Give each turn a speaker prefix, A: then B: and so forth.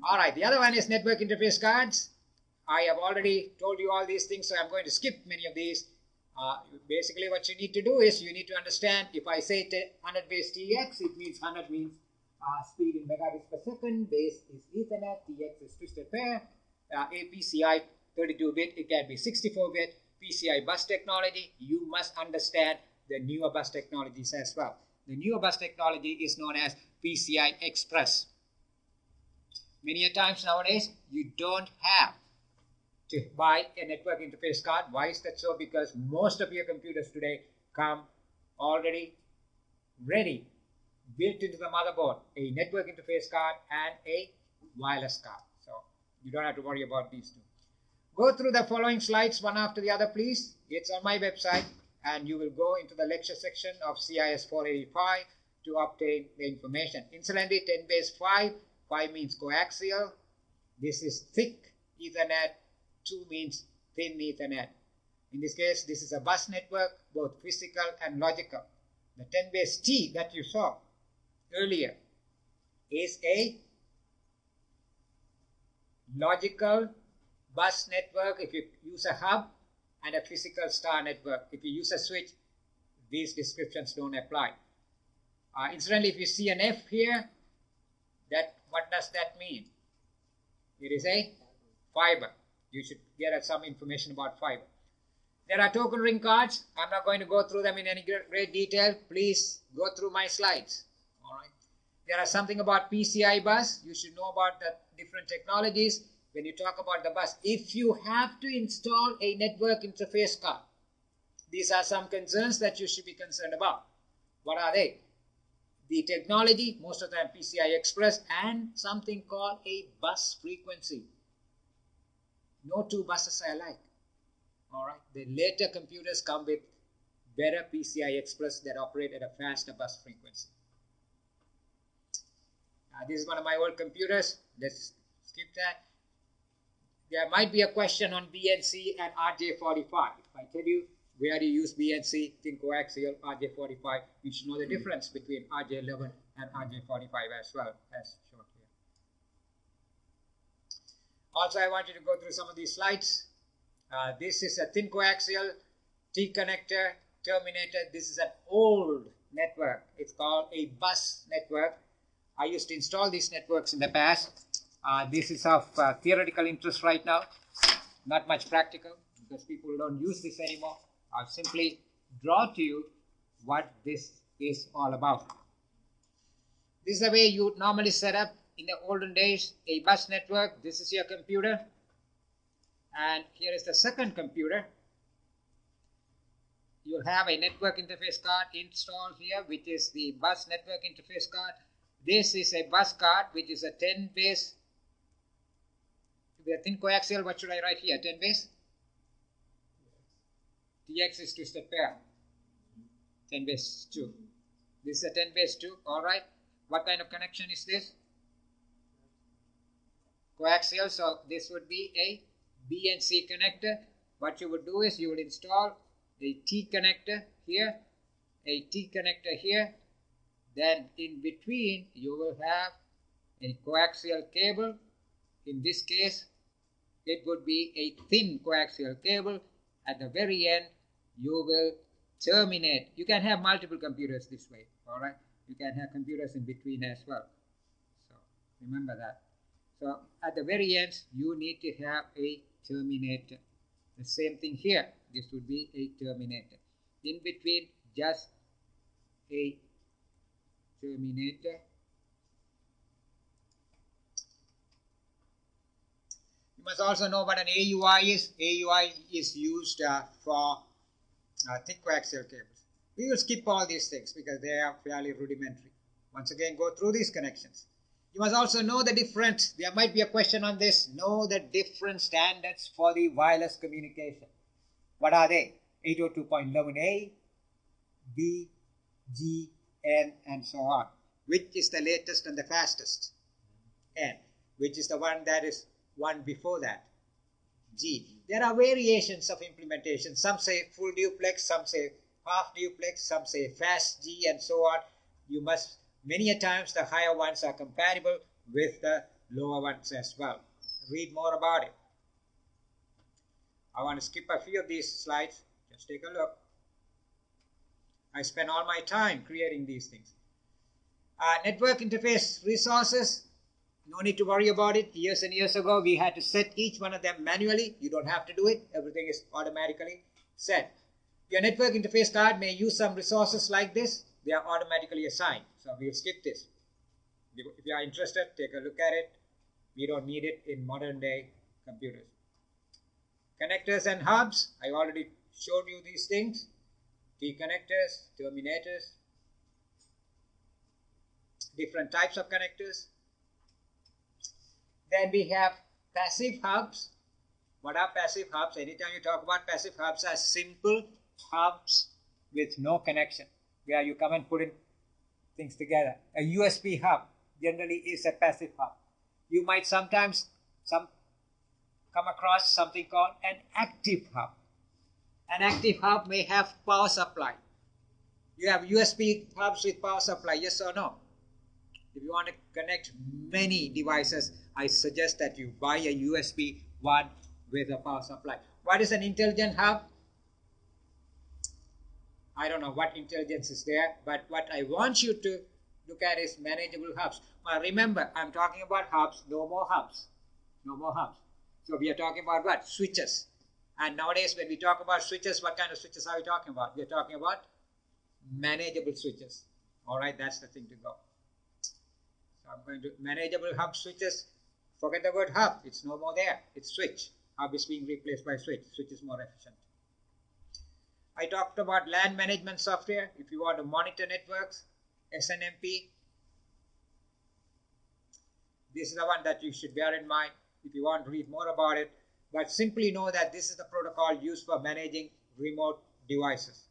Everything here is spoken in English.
A: All right, the other one is network interface cards. I have already told you all these things, so I'm going to skip many of these. Basically, what you need to do is you need to understand, if I say 100 base TX, it means 100 means speed in megabits per second, base is Ethernet, TX is twisted pair, PCI 32-bit, it can be 64-bit, PCI bus technology. You must understand the newer bus technologies as well. The newer bus technology is known as PCI Express. Many a times nowadays, you don't have to buy a network interface card. Why is that so? Because most of your computers today come already ready, built into the motherboard, a network interface card and a wireless card. So you don't have to worry about these two. Go through the following slides one after the other, please. It's on my website, and you will go into the lecture section of CIS 485 to obtain the information. Incidentally, 10 base 5 means coaxial. This is thick Ethernet. 2 means thin Ethernet. In this case, this is a bus network, both physical and logical. The 10 base T that you saw earlier is a logical bus network if you use a hub, and a physical star network. If you use a switch, these descriptions don't apply. Incidentally, if you see an F here, what does that mean? It is a fiber. You should get some information about fiber. There are token ring cards. I'm not going to go through them in any great detail. Please go through my slides. All right. There are something about PCI bus. You should know about the different technologies. When you talk about the bus, if you have to install a network interface card, these are some concerns that you should be concerned about. What are they? The technology, most of the time PCI Express, and something called a bus frequency. No two buses are alike. All right. The later computers come with better PCI Express that operate at a faster bus frequency. This is one of my old computers. Let's skip that. There might be a question on BNC and RJ45. If I tell you where you use BNC, thin coaxial, RJ45, you should know the difference between RJ11 and RJ45 as well, as shown here. Also, I want you to go through some of these slides. This is a thin coaxial T connector terminator. This is an old network. It's called a bus network. I used to install these networks in the past. This is of theoretical interest right now, not much practical, because people don't use this anymore. I'll simply draw to you what this is all about. This is the way you normally set up in the olden days a bus network. This is your computer, and here is the second computer. You'll have a network interface card installed here, which is the bus network interface card. This is a bus card, which is a 10 base. The thin coaxial, what should I write here? 10 base? TX is twisted pair. 10 base 2. This is a 10 base 2. All right. What kind of connection is this? Coaxial. So this would be a BNC connector. What you would do is you would install a T connector here, a T connector here. Then in between you will have a coaxial cable. In this case, it would be a thin coaxial cable. At the very end, you will terminate. You can have multiple computers this way, all right? You can have computers in between as well. So remember that. So at the very end, you need to have a terminator. The same thing here. This would be a terminator. In between, just a terminator. You must also know what an AUI is. AUI is used for thick coaxial cables. We will skip all these things because they are fairly rudimentary. Once again, go through these connections. You must also know the different, there might be a question on this, know the different standards for the wireless communication. What are they? 802.11a, B, G, N, and so on. Which is the latest and the fastest? N. Which is the one that is one before that? G. There are variations of implementation. Some say full duplex, some say half duplex, some say fast G, and so on. You must, many a times the higher ones are compatible with the lower ones as well. Read more about it. I want to skip a few of these slides. Just take a look. I spend all my time creating these things. Network interface resources. No need to worry about it. Years and years ago, we had to set each one of them manually. You don't have to do it. Everything is automatically set. Your network interface card may use some resources like this. They are automatically assigned. So we'll skip this. If you are interested, take a look at it. We don't need it in modern day computers. Connectors and hubs. I already showed you these things. T-connectors, terminators, different types of connectors. Then we have passive hubs. What are passive hubs? Anytime you talk about passive hubs, are simple hubs with no connection, where you come and put in things together. A USB hub generally is a passive hub. You might sometimes come across something called an active hub. An active hub may have power supply. You have USB hubs with power supply, yes or no? If you want to connect many devices, I suggest that you buy a USB one with a power supply. What is an intelligent hub? I don't know what intelligence is there, but what I want you to look at is manageable hubs. Now remember, I'm talking about hubs, no more hubs. No more hubs. So we are talking about what? Switches. And nowadays when we talk about switches, what kind of switches are we talking about? We are talking about manageable switches. Alright, that's the thing to go. So I'm going to manageable hub switches. Forget the word hub, it's no more there. It's switch. Hub is being replaced by switch. Switch is more efficient. I talked about LAN management software. If you want to monitor networks, SNMP. This is the one that you should bear in mind if you want to read more about it. But simply know that this is the protocol used for managing remote devices.